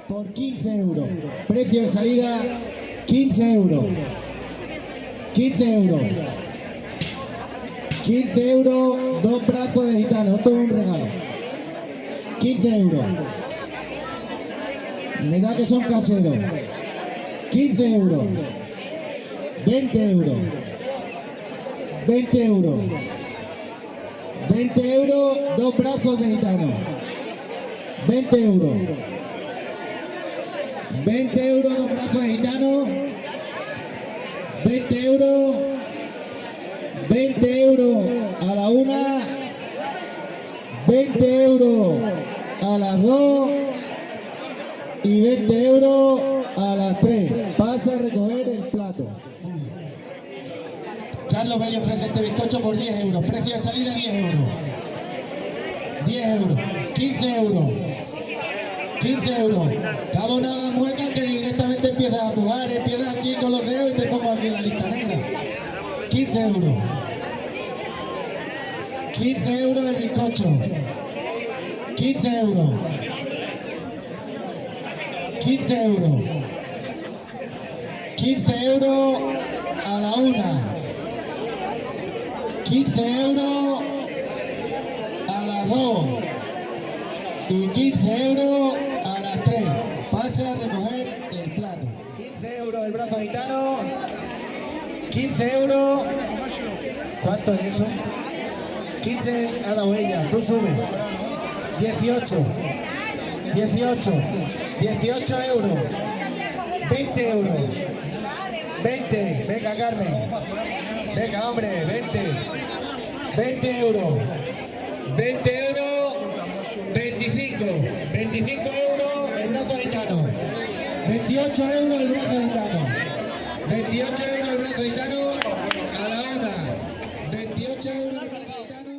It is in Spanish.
por 15 euros. Precio de salida 15 euros. 15 euros. 15 euros, 2 brazos de gitano. Esto es un regalo. 15 euros. Me da que son caseros. 15 euros. 20 euros. 20 euros. 20 euros, 2 brazos de gitano. 20 euros. 20 euros, 2 brazos de gitano. 20 euros. 20 euros a la una. 20 euros a las 2. Y 20 euros a las 3. Pasa a recoger el plato. Carlos Belli ofrece este bizcocho por 10 euros. Precio de salida 10 euros. 10 euros. 15 euros. 15 euros. Cabo una mueca que directamente empiezas a pujar, empiezas aquí con los dedos y te pongo aquí en la lista negra. 15 euros. 15 euros el bizcocho. 15 euros. 15 euros. 15 euros a la una. 15 euros a las 2. Y 15 euros a las 3. Pase a recoger el plato. 15 euros el brazo gitano. 15 euros. ¿Cuánto es eso? 15 a la huella. Tú subes. 18. 18. 18 euros. 20 euros. 20. Venga, Carmen. Venga, hombre. 20. 20 euros. 20 euros. 25. 25 euros el brazo gitano. 28 euros el brazo gitano. 28 euros el brazo gitano a la una. 28 euros el brazo gitano.